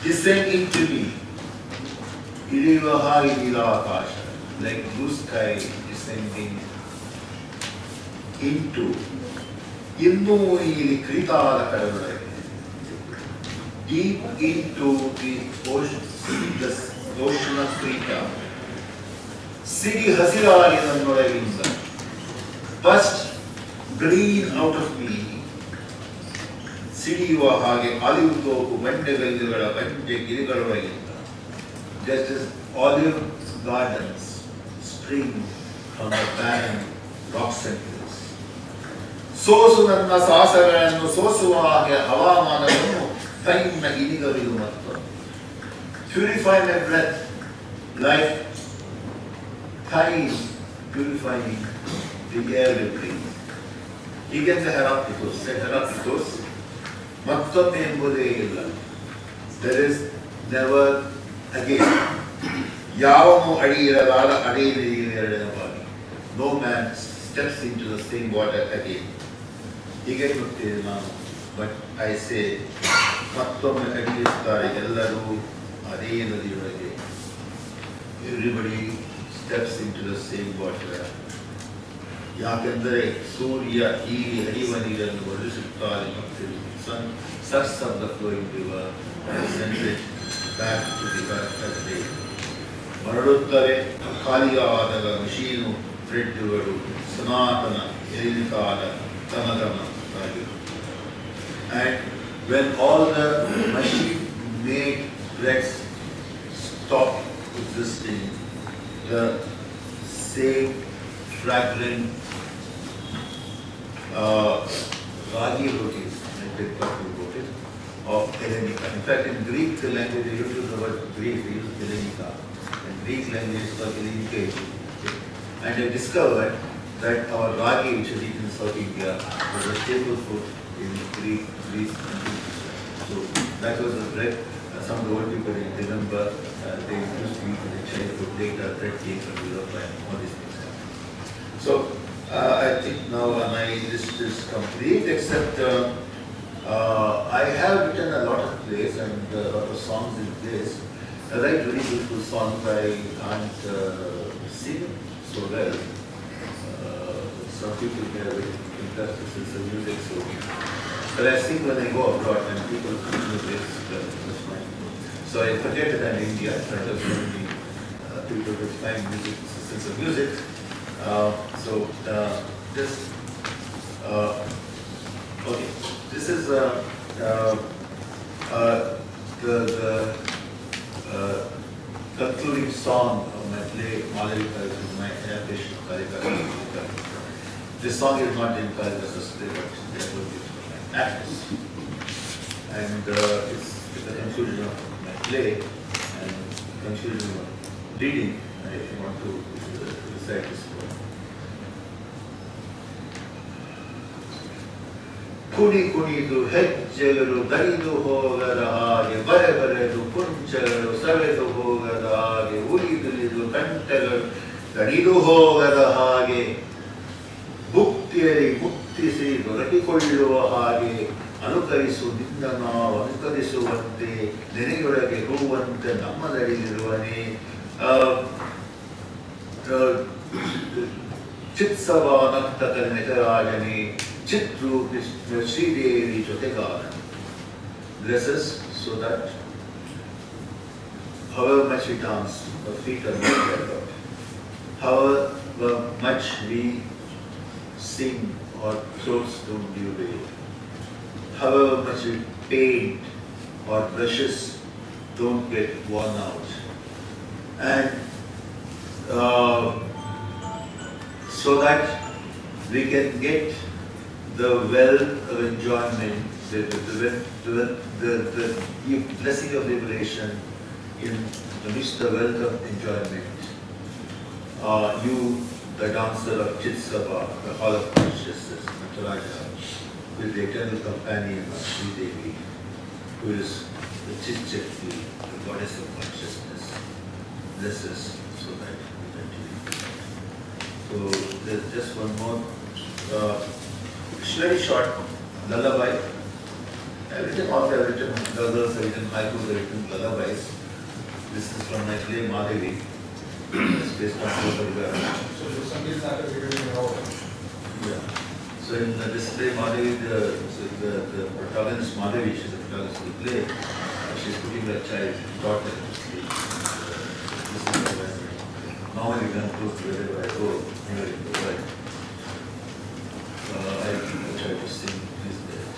descend into me. ಇಳಿಯುವ ಹಾಗೆ ನೀಲಾಕಾಶ, like blue sky descending into, ಇನ್ನೂ ಇಲ್ಲಿ ಕ್ರೀತಾದ ಕಡಲೊಳಗೆ, deep into the ocean of Krita, ಸಿಗಿ ಹಸಿರಾಗಿ ನನ್ನೊಳಗಿಂದ, burst green out of me, ಸಿಡಿಯುವ ಹಾಗೆ ಅಲಿವು ತೋಪು ಬಂಡೆಗಲ್ಲುಗಳ ಬಂಡೆ ಗಿರಿಗಳೊಳಗಿಂದ, just as olive gardens spring from the barren rocks and hills. ಸೋಸು ನನ್ನ ಸಾಹಸಗಳನ್ನು ಸೋಸುವ ಹಾಗೆ ಹವಾಮಾನವನ್ನು ತೈನ ಇನಿಗರಿದು ಮತ್ತು purify my breath like thyme purifying the air we breathe. ಹೀಗೆಂದ ಹೆರಾಕ್ಲಿಟೋಸ್ ಮತ್ತೊಮ್ಮೆ ಎಂಬುದೇ ಇಲ್ಲ. There is never again. ಯಾವನು ಅಡಿ ಇರಲಾರ ಅಡಿಯಿರಡೆನವಾಗಿ. No man steps into the same water again. ಹೀಗೆ ಗೊತ್ತಿದೆ ನಾನು, but I say ಮತ್ತೊಮ್ಮೆ ಅಡಿಯಿರುತ್ತಾರೆ ಎಲ್ಲರೂ ಅದೇ ನದಿಯೊಳಗೆ. Everybody steps into the same water. ಯಾಕೆಂದರೆ ಸೂರ್ಯ ಹೀಗೆ ಹರಿಯುವ ನೀರನ್ನು ಒದಗಿಸುತ್ತಾರೆ ಮತ್ತು sucks up the flowing river and sends it back to the earth as they ಮರಳುತ್ತವೆ. ಖಾಲಿಯಾದ ಮಷೀನು ಥ್ರೆಡ್ಗಳು ಸನಾತನ ಎಲಿಕಾದ ತನಗಮನಾಗಿರು. And when all the machine made threads stop existing, the same fragrant ragi rotis, of Hellenica. In fact, in Greek language, they use the word Greek, they use Hellenica. And Greek language is called Hellenication. And they discovered that our ragi, which is eaten in South India, was a staple food in Greece and Greece. So that was the bread. Some of the old people remember they used to eat in the childhood, later bread came from Europe and all these things. So I think now my list is complete, except I have written a lot of plays and a lot of songs in plays. I write very beautiful songs. I can't sing so well. Some people get very interested in music, so but I sing when I go abroad and people come to this. That's fine. So I forget that I'm in India. I just want people to find music, sense of music. Just okay. This is the concluding song of my play Malavika, which is my adaptation of Kalika. This song is not in Kalika's play, but therefore it's my actors. And it's the conclusion of my play and conclusion of reading. I want to recite this poem. ಕುಡಿ ಕುಣಿದು ಹೆಜ್ಜೆಗಳು ದಣಿದು ಹೋಗದ ಹಾಗೆ ಬರೆ ಬರೆದು ಕುಂಚಗಳು ಸವೆದು ಹೋಗದ ಹಾಗೆ ಉಳಿದುಲಿದು ಕಂಠಗಳು ದಣಿದು ಹೋಗದ ಹಾಗೆ ಭುಕ್ತಿಯರಿ ಮುಕ್ತಿಸಿ ದೊರಕಿಕೊಳ್ಳುವ ಹಾಗೆ ಅನುಕರಿಸು ನಿನ್ನ ನಾವು ಅನುಕರಿಸುವಂತೆ ನೆನೆಯೊಳಗೆ ಹೂವಂತೆ ನಮ್ಮದಡಿಲಿರುವನೇ ಚಿತ್ಸವಾನಕ್ತ ನಿಜರಾಜನೇ Chitru Krishna Sri Devi Jotegana. Bless us so that however much we dance, our feet are not left out. However much we sing, our throats don't give way. However much we paint, our brushes don't get worn out. And so that we can get the wealth of enjoyment, the blessing of liberation in amidst the wealth of enjoyment. You, the dancer of Chitsava, the hall of consciousness, Nataraja, with the eternal companion of Sri Devi, who is the Chitchakti, the goddess of consciousness. Bless us so that we continue. So there's just one more. It's very short lullaby. I've written ghazals, I've written haikus, I've written lullabies. This is from my play Madhavi. It's based on Shivaprakash. So the Sangeet Natak is really how? Yeah. So in this play Madhavi, the protagonist Madhavi, she's the protagonist of the play. She's putting her child, daughter to sleep. This is the way. Normally when I'm close to wherever I go, anywhere in the world. I try to sing these days.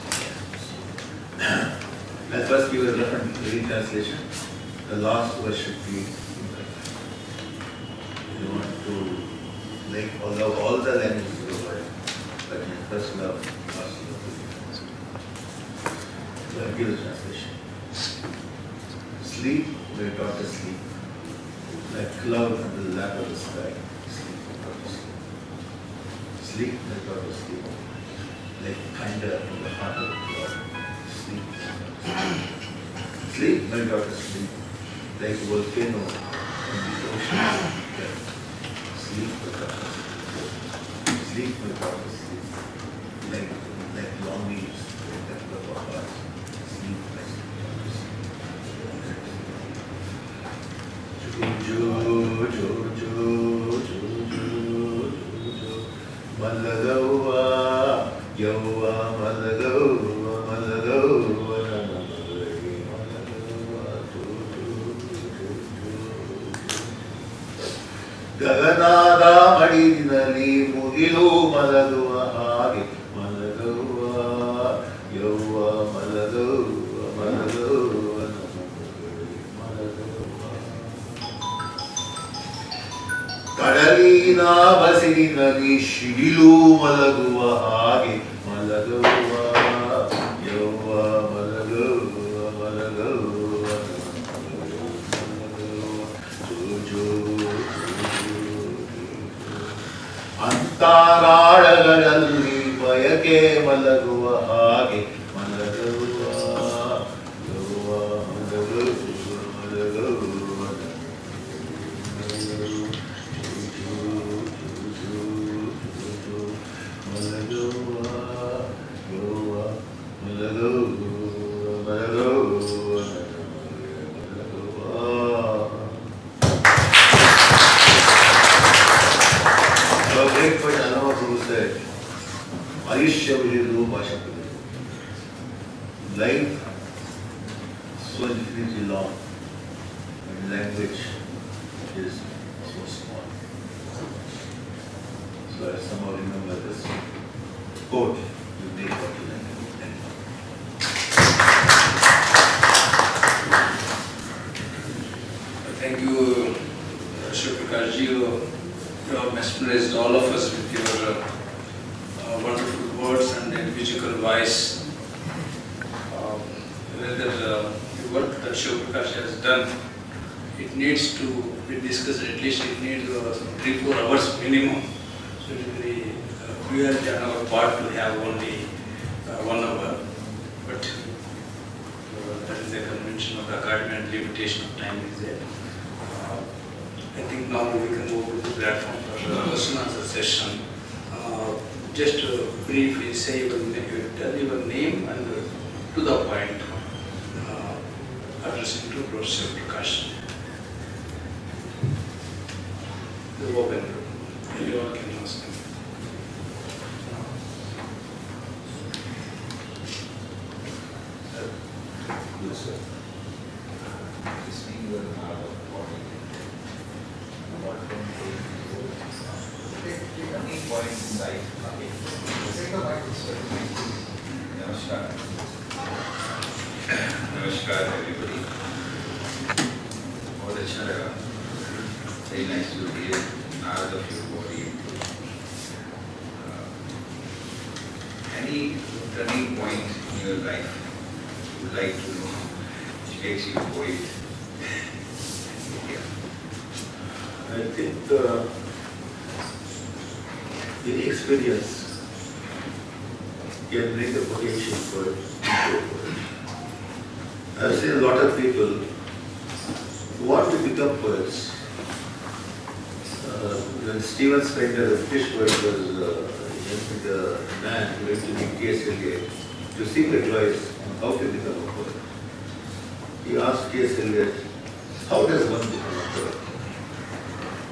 I'll first give a reading translation. The last verse should be you want to like all the languages of the world, but you first love last love. So I'll give the translation. Sleep, my daughter, sleep, like cloud on the lap of the sky. Sleep, my daughter, sleep. Sleep, my daughter, sleep. Like thunder in the heart of the cloud. Sleep, sleep, my daughter, sleep. Like a volcano in the ocean. Sleep, my daughter, sleep. Sleep, my daughter, sleep. Like long leaves in the depth of our heart. Sleep, my daughter, sleep. Jo, jo, jo, jo, jo, jo, Malagawa. Yova Malagawa Malagawa Gaganada Madinali Mugilu Malagawa Hagi Malagawa Yova Malagawa Malagawa Kadalina Basirinali Shidilu Malagawa Hagi Malagawa, Yova, Malagawa, Malagawa, Jojo, Antaragadalli Mayake Malagawa Hage Malagawa, Yova, Malagawa, Malagawa, Aishyaviru Bhashapadu. Life so infinitely long and language is so small. So I somehow remember this quote, you make what you like. Thank you, Shivaprakash ji. You have mesmerized all of us with your wonderful words and musical voice. Whether the work that Shivaprakash has done, it needs to be discussed, at least it needs 3-4 hours minimum. So it will be cruelty on our part to have only 1 hour. But that is a convention of the Akademi and limitation of time is there. I think now we can move to the platform for the question answer session. Just briefly say tell your name and to the point, addressing to Professor Prakash. The open. You all can ask him. Yes, sir. This being the art of body, what can take any point in life? Take a mic, sir. Namaskar. Namaskar, everybody. बहुत अच्छा लगा. Very nice to hear art of your body. Any turning point in your life you would like to know, which makes you a poet? Yeah. I think any experience can bring the potential for it. I've seen a lot of people who want to become poets. When Stephen Spender, the British poet, was the man who went to meet T.S. Eliot to seek advice on how to become a poet. He asked T.S. Eliot, how does one become a poet?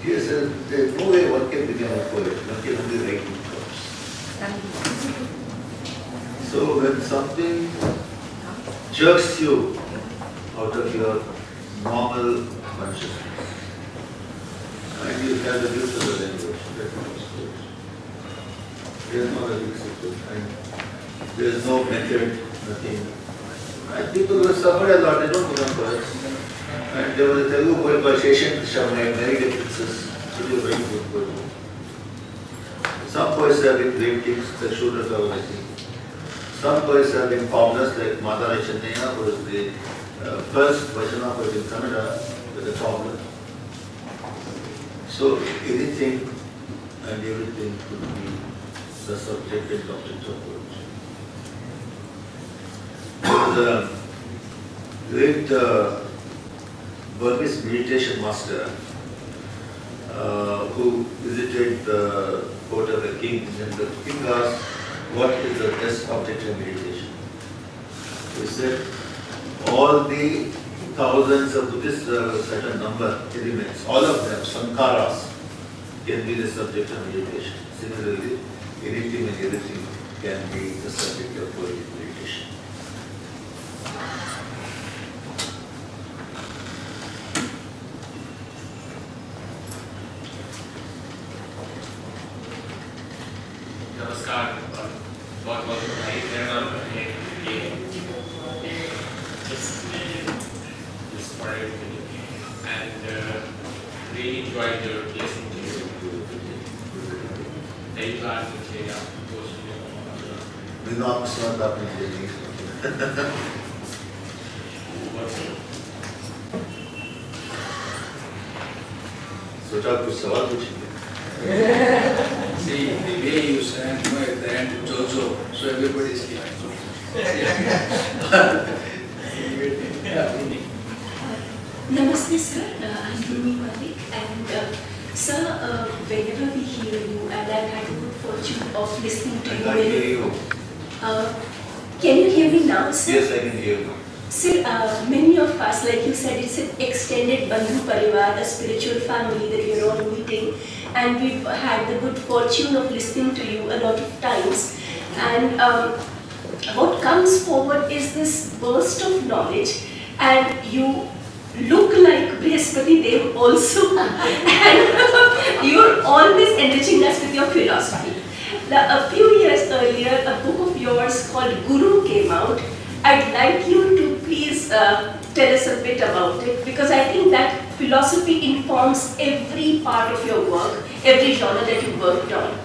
He said, there is no way one can become a poet, one can only write in prose. So when something jerks you out of your normal consciousness, and you have the use of the language, that becomes poetry. There is no other acceptance, and there is no method, nothing. And people who suffer a lot, they don't become poets. And there was a Telugu poet called Sheshan Sharma, who married a princess, so they were very good poet. Some poets have been great kings, like Shivaprakash. Some poets have been formless, like Madhara Chennaya, who was the first Vachana poet in Kannada with a formula. So anything and everything could be the subject and object of poetry. There was a great Burmese meditation master who visited the court of the king, and the king asked, what is the best object of meditation? He said, all the thousands of Buddhist certain number elements, all of them, sankharas, can be the subject of meditation. Similarly, anything and everything can be the subject of poetic meditation. नमस्कार बहुत बहुत बधाई देना this part and really enjoyed your listening to you. कई बार मुझे आपको बिना आपको आपने देनी सोचा कुछ सवाल पूछेंगे. See, the way you sang at the end, Jojo, so everybody is here. Namaste, sir. I'm Bhumi Malik, and sir, whenever we hear you, and I've had the good fortune of listening to I you. can't hear you. Can you hear me now, sir? Yes, I can hear you. Sir, many of us, like you said, it's an extended Bandhu Parivar, a spiritual family that you're all meeting, and we've had the good fortune of listening to you a lot of times. And what comes forward is this burst of knowledge, and you look like Brihaspati Dev also, and you're always enriching us with your philosophy. Now, a few years earlier, a book of yours called Guru came out. I'd like you to please tell us a bit about it, because I think that philosophy informs every part of your work, every genre that you worked on.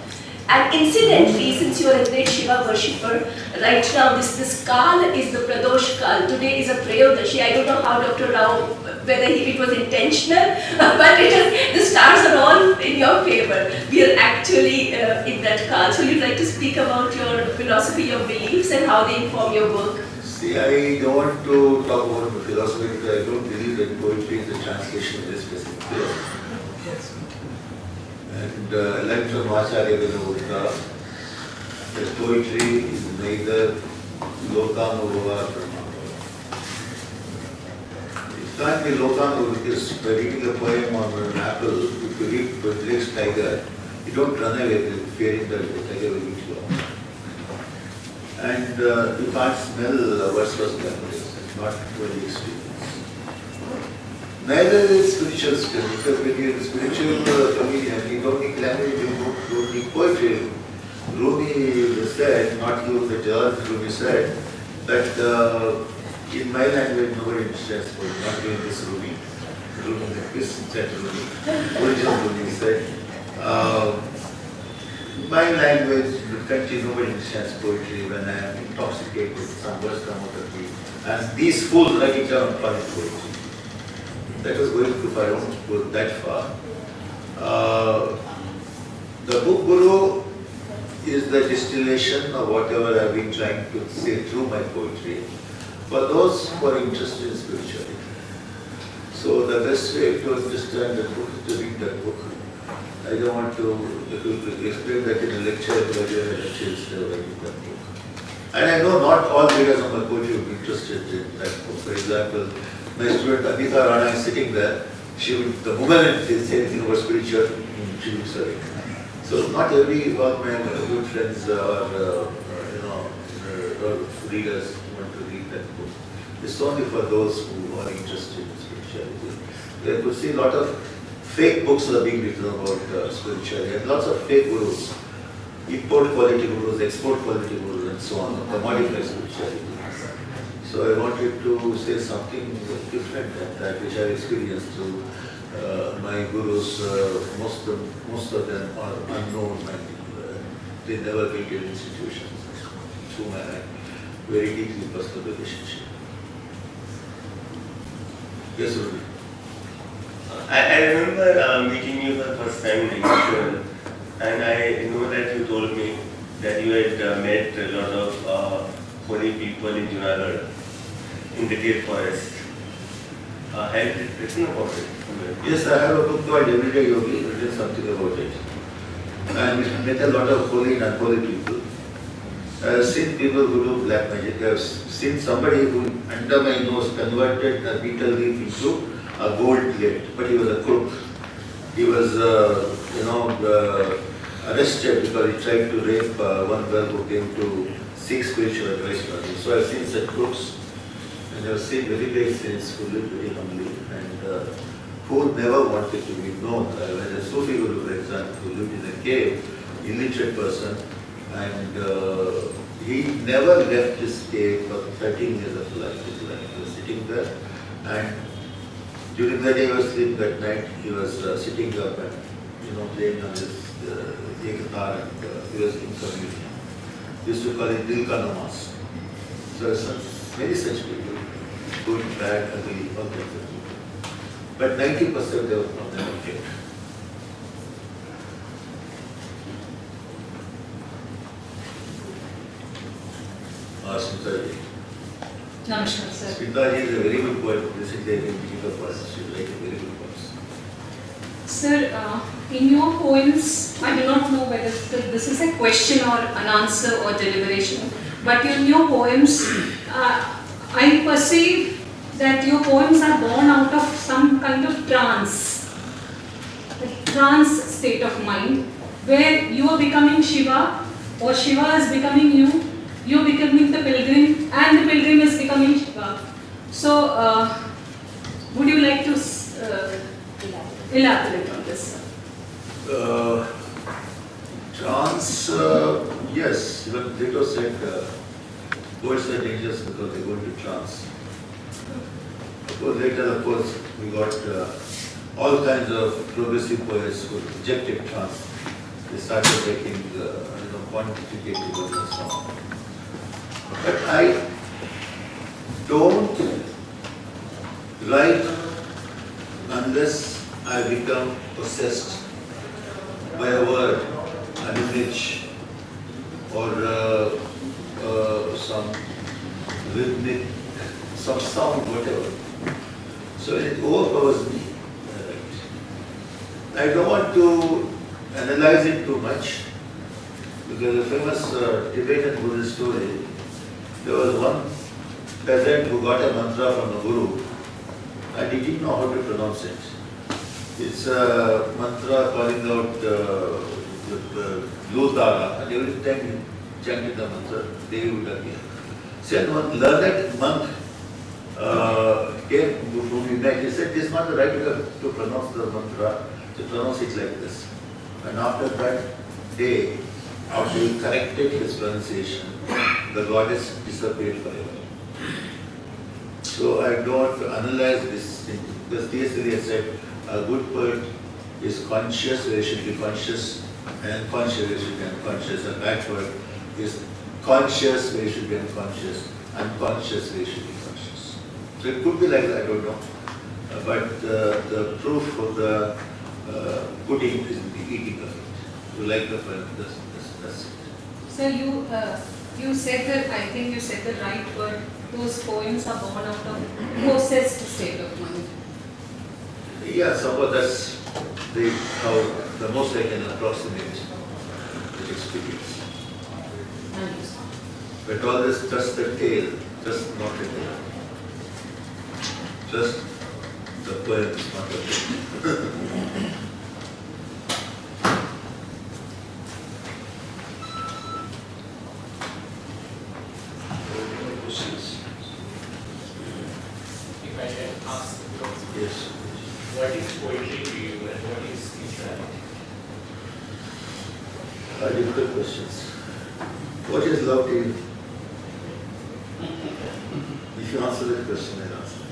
And incidentally, since you are a great Shiva worshipper, right now this Kal is the Pradosh Kal. Today is a Prayodashi. I don't know how Dr. Rao, whether it was intentional, but the stars are all in your favor. We are actually in that Kal. So you'd like to speak about your philosophy, your beliefs, and how they inform your work? See, I don't want to talk about the philosophy because I don't believe that poetry is a translation of this specific philosophy. And I learned from Acharya Vinodka that poetry is neither Lokanova or Brahmanova. It can't be Lokanova because by reading a poem on an apple, if you read Drake's Tiger, you don't run away fearing that the tiger will eat you. And you can't smell worse languages. It's not very experience. Neither is spiritual skill. Because when you're a spiritual comedian, you don't need language, you don't need poetry. Rumi said, not you, the George Rumi said, that in my language nobody understands poetry, not doing this Rumi. Rumi, this said Rumi. Original Rumi said, my language, the country, nobody understands poetry. When I am intoxicated, some words come out of me. And these fools write it down for poetry. That was going too far, I won't go that far. The book Guru is the distillation of whatever I've been trying to say through my poetry for those who are interested in spirituality. So the best way to understand the book is to read that book. I don't want to explain that in a lecture, but a lecture instead of writing that book. And I know not all readers of my poetry will be interested in that book. For example, my student Adita Rana is sitting there. The moment they say anything about spiritual, she will say. So not every all my good friends or readers want to read that book. It's only for those who are interested in spirituality. They could see a lot of fake books are being written about spirituality, and lots of fake gurus, import quality gurus, export quality gurus, and so on, commodify spirituality. So I wanted to say something different than that, which I experienced through my gurus. Most of them are unknown, and they never been in institutions. Through my very deeply personal relationship. Yes, Rudy. I remember meeting you for the first time in Israel, and I know that you told me that you had met a lot of holy people in Junagadh, in the deer forest. Have you written about it? Yes, I have a book called Everyday Yogi, written something about it. And met a lot of holy and unholy people. I have seen people who do black magic. I have seen somebody who, under my nose, converted a beetle leaf into a gold plate, but he was a crook. He was, arrested because he tried to rape one girl who came to seek spiritual advice from him. So I've seen such crooks, and I've seen very great saints who lived very humbly and who never wanted to be known. When a Sufi Guru, for example, who lived in a cave, illiterate person, and he never left his cave for 13 years of life. He was sitting there, and during the day he was sleeping, at night he was sitting up and playing on his guitar, and he was in communion. We used to call it Dil Ka Namas. So many such people, good, bad, ugly, all kinds of people. But 90% they were from them okay. Smitaji. Namaskar, sir. Smitaji is a very good poet. Recently I been reading her poems. She writes very good poems. Sir, in your poems, I do not know whether this is a question or an answer or deliberation, but in your poems, I perceive that your poems are born out of some kind of trance, a trance state of mind, where you are becoming Shiva or Shiva is becoming you, you becoming the pilgrim, and the pilgrim is becoming Shiva. So, would you like to elaborate on this? Trance, yes, even Plato said poets are dangerous because they go into trance. Of course, later, of course, we got all kinds of progressive poets who rejected trance. They started taking quantitative and so on. But I don't write unless I become possessed by a word, an image, or some rhythmic, some sound, whatever. So it overpowers me. I don't want to analyze it too much, because the famous Tibetan Buddhist story, there was one peasant who got a mantra from the Guru, and he didn't know how to pronounce it. It's a mantra calling out the blue tara, and every time he chanted the mantra, Devi would appear. Then one learned monk came whom we met. He said, "This is not the right way to pronounce the mantra, to pronounce it like this." And after that day, after he corrected his pronunciation, the goddess disappeared forever. So I don't analyze this thing, because TSD has said a good poet is conscious where he should be conscious, and unconscious where he should be unconscious. A bad poet is conscious where he should be unconscious, unconscious where he should be conscious. So it could be like that, I don't know. But the proof of the pudding is in the eating of it. You like the poem, that's it. So you said that, I think you said the right word, those poems are born out of possessed state of mind. Yeah, suppose that's how the most I can approximate the experience. But all this, just the tale, just not the tale. Just the poem is not the tale. If I can ask, Yes. what is poetry to you and what is spirituality? Difficult questions. What is love to you? If you answer that question, I'll answer.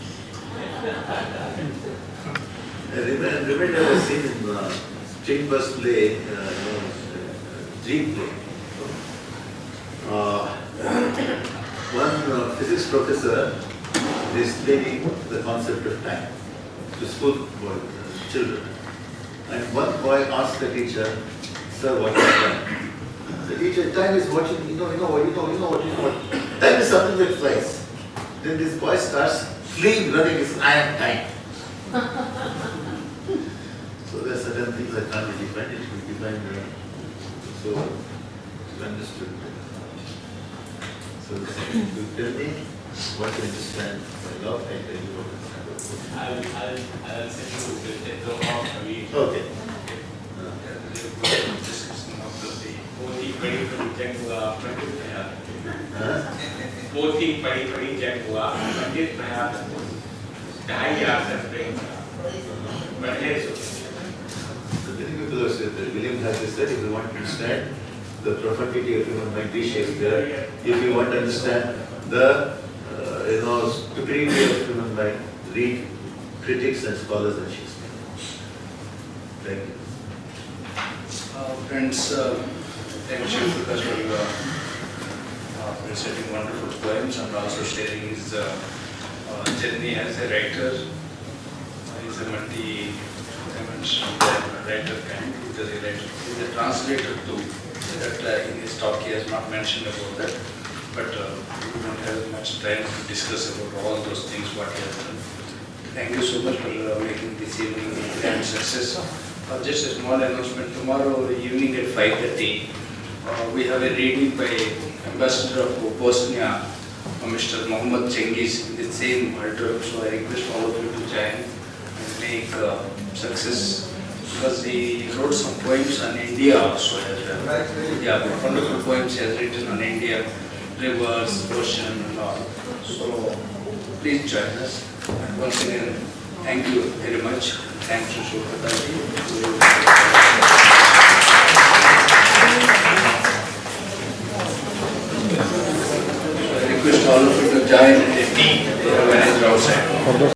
I remember I was seen in Stringburst play, dream play. One physics professor is explaining the concept of time to school children. And one boy asked the teacher, "Sir, what is time?" The teacher, "Time is what you know. Time is something that flies." Then this boy starts fleeing, running, he says, "I am time." So there are certain things I can't be defined. It will be defined. So it's understood. So you tell me what you understand by love, I tell you what you understand. I'll send you the talk. Okay. पोथी पढ़ी पढ़ी जब हुआ पंडित प्रयास 2,500 से पढ़े Many people have said that William has said, if you want to understand the profundity of human mind, read Shakespeare. If you want to understand the stupidity of human mind, read critics and scholars and Shakespeare. Thank you. Friends, thank you, Shivaprakash, for your reciting wonderful poems and also sharing his journey as a writer. He's a multi-dimensional writer kind. He's a translator too. That in his talk he has not mentioned about that. But we don't have much time to discuss about all those things what he has done. Thank you so much for making this evening a grand success. Just a small announcement, tomorrow evening at 5:30, we have a reading by Ambassador of Bosnia, Mr. Mohammed Cengiz, in the same altar. So I request all of you to join and make success because he wrote some poems on India also as well. Yeah, wonderful poems he has written on India, rivers, ocean and all. So please join us. And once again, thank you very much. Thanks to Shivaprakash. I request all of you to join a tea they have arranged outside.